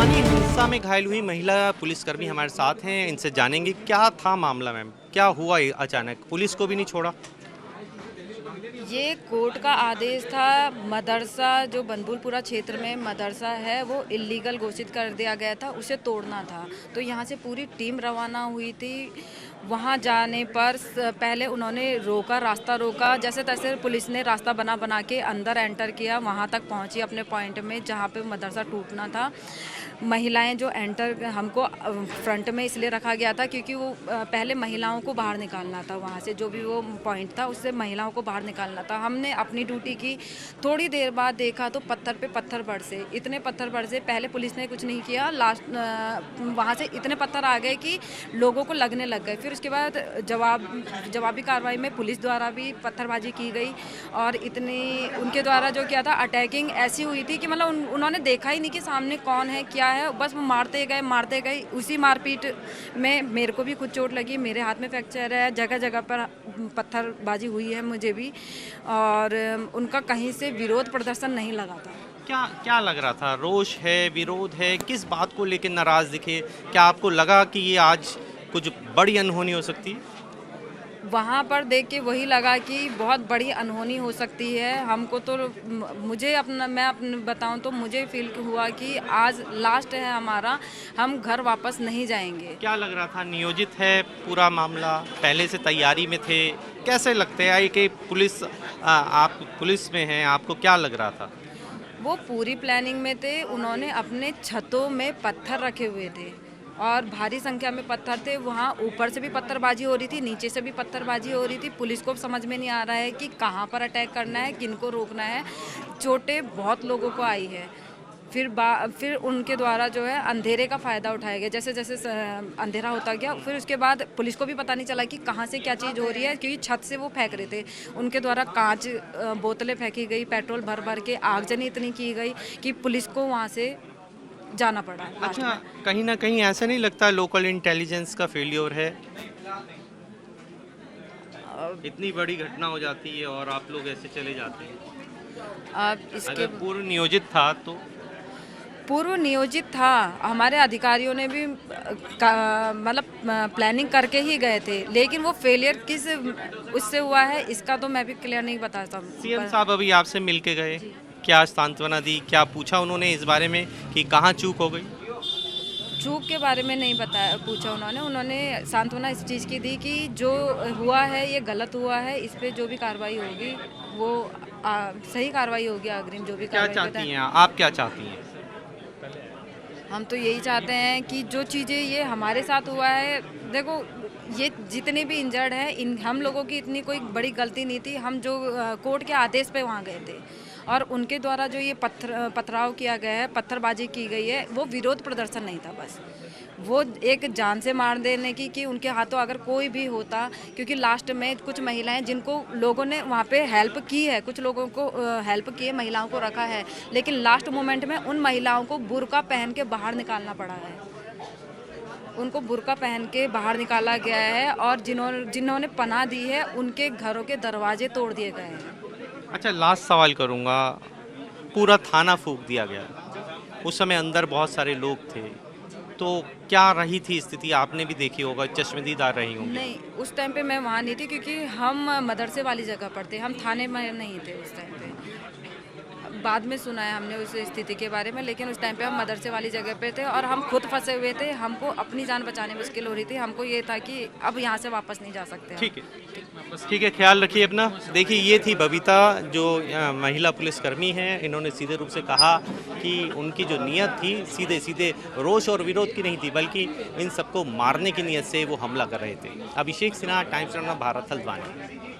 राजस्थानी हिंसा में घायल हुई महिला पुलिसकर्मी हमारे साथ हैं, इनसे जानेंगे क्या था मामला। मैम, क्या हुआ ये अचानक, पुलिस को भी नहीं छोड़ा? ये कोर्ट का आदेश था। मदरसा जो बनबुलपुरा क्षेत्र में मदरसा है वो इलीगल घोषित कर दिया गया था, उसे तोड़ना था। तो यहाँ से पूरी टीम रवाना हुई थी। वहाँ जाने पर पहले उन्होंने रोका, रास्ता रोका, जैसे तैसे पुलिस ने रास्ता बना बना के अंदर एंटर किया, वहाँ तक पहुँची अपने पॉइंट में जहाँ पे मदरसा टूटना था। महिलाएं जो एंटर, हमको फ्रंट में इसलिए रखा गया था क्योंकि वो पहले महिलाओं को बाहर निकालना था, वहाँ से जो भी वो पॉइंट था उससे महिलाओं को बाहर निकालना था। हमने अपनी ड्यूटी की। थोड़ी देर बाद देखा तो पत्थर पे पत्थर बरसे, इतने पत्थर बरसे। पहले पुलिस ने कुछ नहीं किया, लास्ट वहाँ से इतने पत्थर आ गए कि लोगों को लगने लग गए। फिर उसके बाद जवाबी कार्रवाई में पुलिस द्वारा भी पत्थरबाजी की गई और इतनी उनके द्वारा जो किया था अटैकिंग ऐसी हुई थी कि मतलब उन्होंने देखा ही नहीं कि सामने कौन है क्या है, बस वो मारते गए। उसी मारपीट में मेरे को भी खुद चोट लगी, मेरे हाथ में फ्रैक्चर है, जगह जगह पर पत्थरबाजी हुई है मुझे भी। और उनका कहीं से विरोध प्रदर्शन नहीं लगा था। क्या क्या लग रहा था? रोष है, विरोध है, किस बात को लेकर नाराज दिखे? क्या आपको लगा कि ये आज कुछ बड़ी अनहोनी हो सकती है? वहाँ पर देख के वही लगा कि बहुत बड़ी अनहोनी हो सकती है। हमको तो मैं अपने बताऊं तो मुझे फील हुआ कि आज लास्ट है हमारा, हम घर वापस नहीं जाएंगे। क्या लग रहा था? नियोजित है पूरा मामला, पहले से तैयारी में थे? कैसे लगते हैं कि पुलिस, आप पुलिस में हैं, आपको क्या लग रहा था? वो पूरी प्लानिंग में थे। उन्होंने अपने छतों में पत्थर रखे हुए थे और भारी संख्या में पत्थर थे। वहाँ ऊपर से भी पत्थरबाजी हो रही थी, नीचे से भी पत्थरबाजी हो रही थी। पुलिस को समझ में नहीं आ रहा है कि कहाँ पर अटैक करना है, किनको रोकना है। चोटें बहुत लोगों को आई है। फिर उनके द्वारा जो है अंधेरे का फ़ायदा उठाया गया। जैसे जैसे अंधेरा होता गया, फिर उसके बाद पुलिस को भी पता नहीं चला कि कहाँ से क्या चीज़ हो रही है, क्योंकि छत से वो फेंक रहे थे। उनके द्वारा कांच बोतलें फेंकी गई, पेट्रोल भर भर के आगजनी इतनी की गई कि पुलिस को वहाँ से जाना पड़ा लास्ट अच्छा, में। कहीं ना कहीं ऐसा नहीं लगता लोकल इंटेलिजेंस का फेलियर है? इतनी बड़ी घटना हो जाती है और आप लोग ऐसे चले जाते हैं। अब इसके अगर पूर्व नियोजित था तो? पूर्व नियोजित था। हमारे अधिकारियों ने भी मतलब प्लानिंग करके ही गए थे, लेकिन वो फेलियर किस उससे हुआ है इसका तो मैं भी क्लियर नहीं बता सीएम सकता। साहब अभी आपसे मिल के गए, क्या सांत्वना दी, क्या पूछा उन्होंने इस बारे में कि कहाँ चूक हो गई? चूक के बारे में नहीं बताया, पूछा उन्होंने सांत्वना इस चीज़ की दी कि जो हुआ है ये गलत हुआ है, इस पे जो भी कार्रवाई होगी वो सही कार्रवाई होगी। अग्रिम जो भी क्या कार्रवाई चाहती होता हैं आप, क्या चाहती हैं? हम तो यही चाहते हैं कि जो चीज़ें ये हमारे साथ हुआ है, देखो ये जितने भी इंजर्ड हैं, इन हम लोगों की इतनी कोई बड़ी गलती नहीं थी। हम जो कोर्ट के आदेश पे वहाँ गए थे और उनके द्वारा जो ये पथराव किया गया है, पत्थरबाजी की गई है, वो विरोध प्रदर्शन नहीं था। बस वो एक जान से मार देने की कि उनके हाथों अगर कोई भी होता, क्योंकि लास्ट में कुछ महिलाएं जिनको लोगों ने वहाँ पे हेल्प की है, कुछ लोगों को हेल्प किए, महिलाओं को रखा है, लेकिन लास्ट मोमेंट में उन महिलाओं को बुर्का पहन के बाहर निकालना पड़ा है। उनको बुर्का पहन के बाहर निकाला गया है और जिन्होंने पनाह दी है उनके घरों के दरवाजे तोड़ दिए गए हैं। अच्छा, लास्ट सवाल करूँगा। पूरा थाना फूंक दिया गया, उस समय अंदर बहुत सारे लोग थे, तो क्या रही थी स्थिति? आपने भी देखी होगा, चश्मदीदार रही होंगी। नहीं, उस टाइम पे मैं वहाँ नहीं थी क्योंकि हम मदरसे वाली जगह पर थे, हम थाने में नहीं थे उस टाइम पे। बाद में सुना है हमने उस स्थिति के बारे में, लेकिन उस टाइम पे हम मदरसे वाली जगह पे थे और हम खुद फंसे हुए थे। हमको अपनी जान बचाने में मुश्किल हो रही थी। हमको ये था कि अब यहाँ से वापस नहीं जा सकते हम। ठीक है, ठीक है, ख्याल रखिए अपना। देखिए, ये थी बबीता, जो महिला पुलिसकर्मी हैं। इन्होंने सीधे रूप से कहा कि उनकी जो नीयत थी सीधे सीधे रोष और विरोध की नहीं थी, बल्कि इन सबको मारने की नीयत से वो हमला कर रहे थे। अभिषेक सिन्हा, टाइम्स ऑफ भारत, हल्द्वानी।